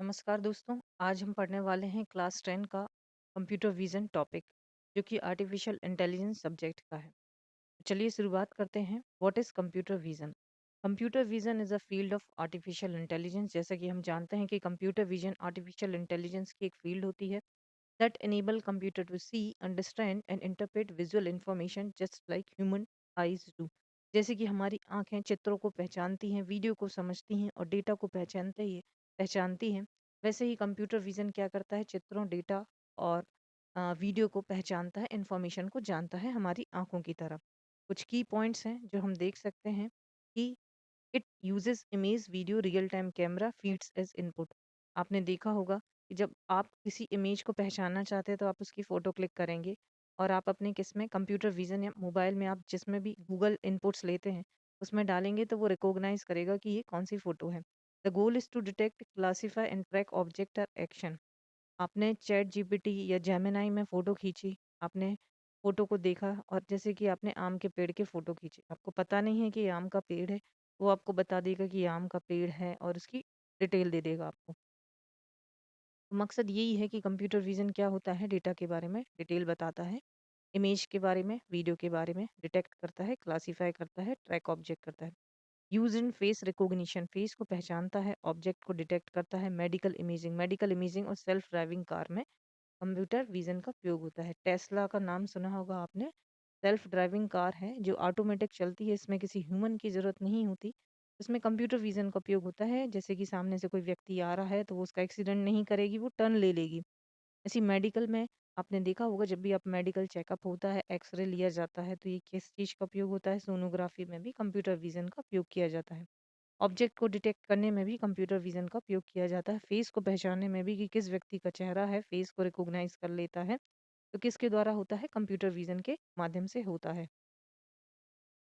नमस्कार दोस्तों। आज हम पढ़ने वाले हैं क्लास 10 का कंप्यूटर विजन टॉपिक, जो कि आर्टिफिशियल इंटेलिजेंस सब्जेक्ट का है। चलिए शुरुआत करते हैं। What is computer vision? Computer vision is a field of artificial intelligence. जैसा कि हम जानते हैं कि कंप्यूटर विजन आर्टिफिशियल इंटेलिजेंस की एक फील्ड होती है that enable computer to see, understand and interpret visual information just like human eyes do। जैसे कि हमारी आंखें चित्रों को पहचानती हैं, वीडियो को समझती हैं और डेटा को पहचानती हैं, वैसे ही कंप्यूटर विजन क्या करता है, चित्रों, डेटा और वीडियो को पहचानता है, इंफॉर्मेशन को जानता है हमारी आंखों की तरह। कुछ की पॉइंट्स हैं जो हम देख सकते हैं कि it uses image, video, real time camera feeds as input. आपने देखा होगा कि जब आप किसी इमेज को पहचानना चाहते हैं तो आप उसकी फ़ोटो क्लिक करेंगे और आप अपने किस में, कंप्यूटर विज़न या मोबाइल में आप जिसमें भी गूगल इनपुट्स लेते हैं उसमें डालेंगे तो वो रिकॉग्नाइज करेगा कि ये कौन सी फ़ोटो है। The goal is to detect, classify and track object और एक्शन। आपने चैट जीपीटी या जेमिनाई में फ़ोटो खींची, आपने फ़ोटो को देखा और जैसे कि आपने आम के पेड़ के फ़ोटो खींचे, आपको पता नहीं है कि ये आम का पेड़ है, वो आपको बता देगा कि ये आम का पेड़ है और उसकी डिटेल दे देगा आपको। तो मकसद यही है कि कंप्यूटर विज़न क्या होता है, डेटा के बारे में डिटेल बताता है, इमेज के बारे में, वीडियो के बारे में डिटेक्ट करता है, क्लासीफाई करता है, ट्रैक ऑब्जेक्ट करता है। Use in face recognition, face को पहचानता है, ऑब्जेक्ट को डिटेक्ट करता है। मेडिकल इमेजिंग और सेल्फ ड्राइविंग कार में कंप्यूटर विज़न का उपयोग होता है। टेस्ला का नाम सुना होगा आपने। सेल्फ ड्राइविंग कार है जो ऑटोमेटिक चलती है, इसमें किसी ह्यूमन की ज़रूरत नहीं होती। इसमें कंप्यूटर विज़न का उपयोग होता है, जैसे कि सामने से कोई व्यक्ति आ रहा है तो वो उसका एक्सीडेंट नहीं करेगी, वो टर्न ले लेगी। ऐसी मेडिकल में आपने देखा होगा, जब भी आप मेडिकल चेकअप होता है, एक्स-रे लिया जाता है, तो ये किस चीज़ का उपयोग होता है? सोनोग्राफी में भी कंप्यूटर विज़न का उपयोग किया जाता है। ऑब्जेक्ट को डिटेक्ट करने में भी कंप्यूटर विज़न का उपयोग किया जाता है। फेस को पहचानने में भी कि किस व्यक्ति का चेहरा है, फेस को रिकॉग्नाइज़ कर लेता है। तो किसके द्वारा होता है? कंप्यूटर विज़न के माध्यम से होता है।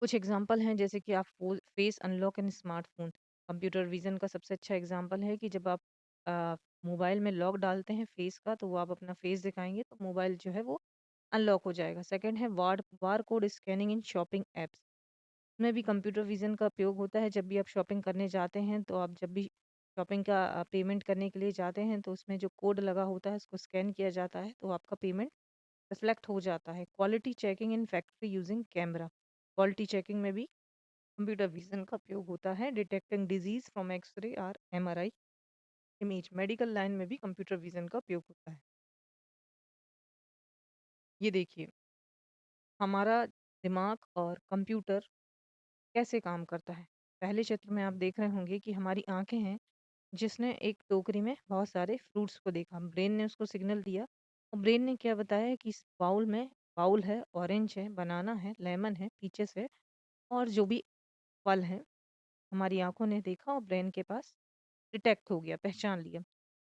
कुछ एग्जांपल हैं, जैसे कि आप फेस अनलॉक इन स्मार्टफ़ोन। कंप्यूटर विज़न का सबसे अच्छा एग्जांपल है कि जब आप अ, मोबाइल में लॉक डालते हैं फेस का, तो वो आप अपना फेस दिखाएँगे तो मोबाइल जो है वो अनलॉक हो जाएगा। सेकंड है बारकोड स्कैनिंग इन शॉपिंग ऐप्स। इसमें भी कंप्यूटर विज़न का उपयोग होता है। जब भी आप शॉपिंग करने जाते हैं, तो आप जब भी शॉपिंग का पेमेंट करने के लिए जाते हैं, तो उसमें जो कोड लगा होता है उसको स्कैन किया जाता है, तो आपका पेमेंट रिफ्लेक्ट हो जाता है। Quality checking in factory using camera. Quality checking में भी कंप्यूटर विज़न का उपयोग होता है। डिटेक्टिंग डिजीज़ फ्रॉम एक्स-रे और एमआरआई इमेज। मेडिकल लाइन में भी कंप्यूटर विज़न का उपयोग होता है। ये देखिए, हमारा दिमाग और कंप्यूटर कैसे काम करता है। पहले चित्र में आप देख रहे होंगे कि हमारी आँखें हैं, जिसने एक टोकरी में बहुत सारे फ्रूट्स को देखा। ब्रेन ने उसको सिग्नल दिया और ब्रेन ने क्या बताया कि इस बाउल है, ऑरेंज है, बनाना है, लेमन है, पीचेस है और जो भी फल हैं, हमारी आँखों ने देखा और ब्रेन के पास डिटेक्ट हो गया, पहचान लिया।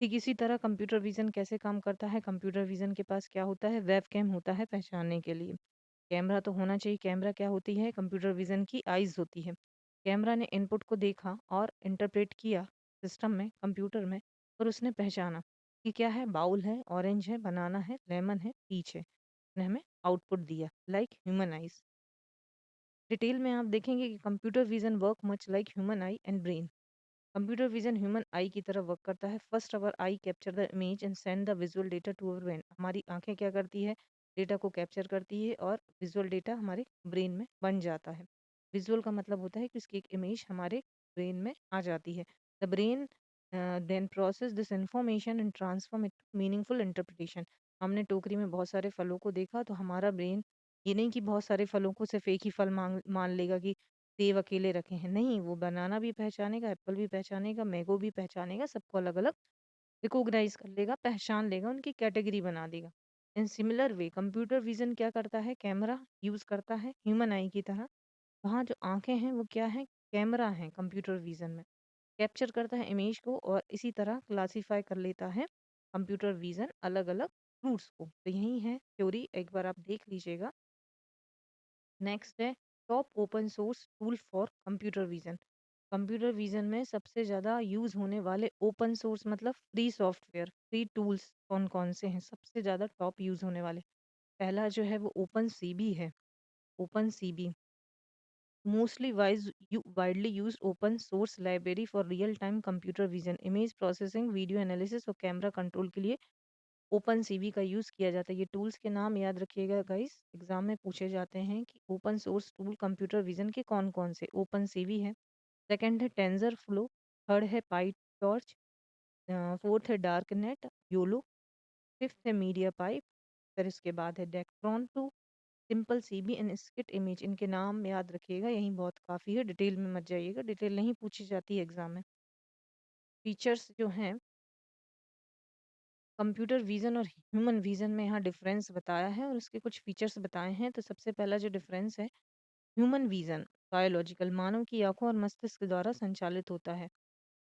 ठीक इसी तरह कंप्यूटर विज़न कैसे काम करता है, कंप्यूटर विज़न के पास क्या होता है, वेबकैम होता है पहचानने के लिए। कैमरा तो होना चाहिए। कैमरा क्या होती है, कंप्यूटर विज़न की आइज़ होती है। कैमरा ने इनपुट को देखा और इंटरप्रेट किया सिस्टम में, कंप्यूटर में, और उसने पहचाना कि क्या है, बाउल है, ऑरेंज है, बनाना है, लेमन है, पीच है। उसने हमें आउटपुट दिया लाइक ह्यूमन आइज़। डिटेल में आप देखेंगे कि computer vision work much like human eye and brain. Computer vision human eye की तरह वर्क करता है। First our eye capture the image and send the visual data to our brain. हमारी आंखें क्या करती है, डेटा को कैप्चर करती है और विजुअल डेटा हमारे ब्रेन में बन जाता है। विजुअल का मतलब होता है कि उसकी एक इमेज हमारे ब्रेन में आ जाती है। The brain then process this information and transform it to meaningful interpretation. हमने टोकरी में बहुत सारे फलों को देखा, तो हमारा ब्रेन ये नहीं कि बहुत सारे फलों को सिर्फ एक ही फल मान लेगा कि सेब अकेले रखे हैं। नहीं, वो बनाना भी पहचानेगा, एप्पल भी पहचानेगा, मैंगो भी पहचानेगा, सबको अलग-अलग रिकॉग्नाइज़ कर लेगा, पहचान लेगा, उनकी कैटेगरी बना देगा। In similar way computer vision क्या करता है, कैमरा यूज़ करता है ह्यूमन आई की तरह। वहाँ जो आँखें हैं वो क्या हैं, कैमरा हैं कंप्यूटर विज़न में। कैप्चर करता है इमेज को और इसी तरह क्लासिफ़ाई कर लेता है कंप्यूटर विज़न अलग-अलग फ्रूट्स को। तो यही है थ्योरी, एक बार आप देख लीजिएगा। नेक्स्ट है top open source tool for computer vision. Computer vision में सबसे ज़्यादा यूज़ होने वाले ओपन सोर्स मतलब फ्री सॉफ्टवेयर, फ्री टूल्स कौन कौन से हैं, सबसे ज़्यादा टॉप यूज़ होने वाले। पहला जो है वो ओपन सी बी है। Open C V Mostly widely used open source library for real time computer vision, image processing, video analysis और कैमरा कंट्रोल के लिए ओपन सीवी का यूज़ किया जाता है। ये टूल्स के नाम याद रखिएगा गाइस, एग्जाम में पूछे जाते हैं कि open source tool computer vision के कौन कौन से। ओपन सीवी है, सेकंड है टेंजर फ्लो, थर्ड है पाई टॉर्च, फोर्थ है डार्क नेट योलो, फिफ्थ है मीडिया पाइप, फिर इसके बाद है Detectron two, SimpleCV and scikit image. इनके नाम याद रखिएगा, यही बहुत काफ़ी है, डिटेल में मत जाइएगा, डिटेल नहीं पूछी जाती है एग्जाम में। फीचर्स जो हैं कंप्यूटर विजन और ह्यूमन विजन में यहाँ डिफरेंस बताया है और उसके कुछ फीचर्स बताए हैं। तो सबसे पहला जो डिफरेंस है, ह्यूमन विजन बायोलॉजिकल, मानव की आंखों और मस्तिष्क द्वारा संचालित होता है।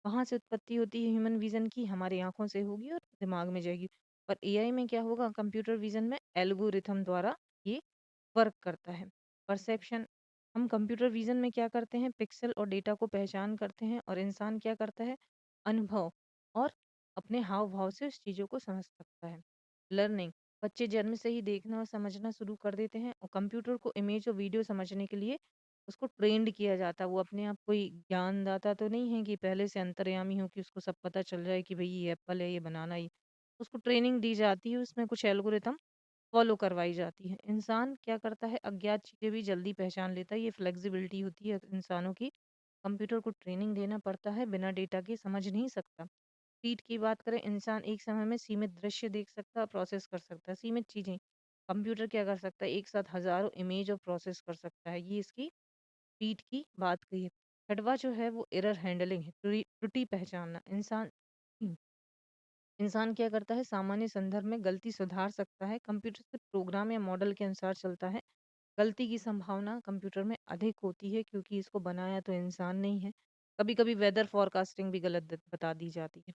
कहाँ से उत्पत्ति होती है ह्यूमन विजन की? हमारी आंखों से होगी और दिमाग में जाएगी। और एआई में क्या होगा? कंप्यूटर विजन में एल्गोरिथम द्वारा ये वर्क करता है। परसेप्शन, हम कंप्यूटर विजन में क्या करते हैं? पिक्सल और डेटा को पहचान करते हैं और इंसान क्या करता है? अनुभव और अपने हाव भाव से उस चीज़ों को समझ सकता है। लर्निंग, बच्चे जन्म से ही देखना और समझना शुरू कर देते हैं और कंप्यूटर को इमेज और वीडियो समझने के लिए उसको ट्रेंड किया जाता है। वो अपने आप कोई ज्ञानदाता तो नहीं है कि पहले से अंतर्यामी हो कि उसको सब पता चल जाए कि भाई ये एप्पल है, ये बनाना ही। उसको ट्रेनिंग दी जाती है, उसमें कुछ एल्गोरिथम फॉलो करवाई जाती है। इंसान क्या करता है? अज्ञात चीज़ें भी जल्दी पहचान लेता है, ये फ्लेक्सिबिलिटी होती है इंसानों की। कंप्यूटर को ट्रेनिंग देना पड़ता है, बिना डेटा के समझ नहीं सकता। स्पीड की बात करें, इंसान एक समय में सीमित दृश्य देख सकता है, प्रोसेस कर सकता है, सीमित चीज़ें। कंप्यूटर क्या कर सकता है? एक साथ हज़ारों इमेज और प्रोसेस कर सकता है, ये इसकी स्पीड की बात कही है। छठवां जो है वो एरर हैंडलिंग है, त्रुटि पहचानना। इंसान क्या करता है? सामान्य संदर्भ में गलती सुधार सकता है, कंप्यूटर से प्रोग्राम या मॉडल के अनुसार चलता है। गलती की संभावना कंप्यूटर में अधिक होती है क्योंकि इसको बनाया तो इंसान नहीं है। कभी कभी वेदर फोरकास्टिंग भी गलत बता दी जाती है।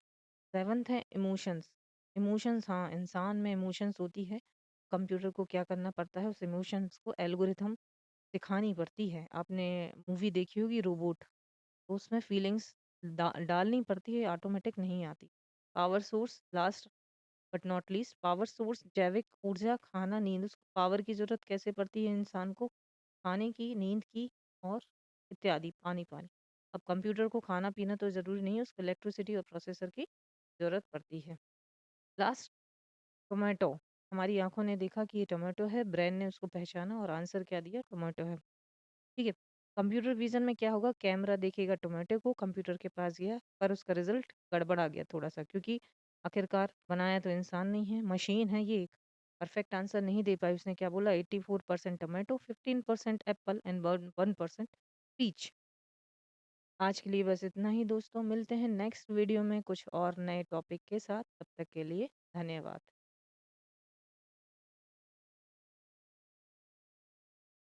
सेवन्थ है इमोशंस। इमोशंस, हाँ, इंसान में इमोशंस होती है। कंप्यूटर को क्या करना पड़ता है? उस इमोशंस को एल्गोरिथम सिखानी पड़ती है। आपने मूवी देखी होगी रोबोट, तो उसमें फीलिंग्स डालनी पड़ती है, ऑटोमेटिक नहीं आती। Power source, last but not least, power source जैविक ऊर्जा, खाना, नींद। उसको पावर की जरूरत कैसे पड़ती है इंसान को? खाने की, नींद की और इत्यादि, पानी पानी। अब कंप्यूटर को खाना पीना तो ज़रूरी नहीं है, उसको इलेक्ट्रिसिटी और प्रोसेसर की ज़रूरत पड़ती है। Last, tomato. हमारी आंखों ने देखा कि ये टोमेटो है, ब्रेन ने उसको पहचाना और आंसर क्या दिया? टोमेटो है। ठीक है। कंप्यूटर विजन में क्या होगा? कैमरा देखेगा टोमेटो को, कंप्यूटर के पास गया पर उसका रिजल्ट गड़बड़ा गया थोड़ा सा, क्योंकि आखिरकार बनाया तो इंसान नहीं है, मशीन है ये। एक परफेक्ट आंसर नहीं दे पाई। उसने क्या बोला? 84% टोमेटो, 15% एप्पल एंड 1% पीच। आज के लिए बस इतना ही दोस्तों, मिलते हैं नेक्स्ट वीडियो में कुछ और नए टॉपिक के साथ। तब तक के लिए धन्यवाद।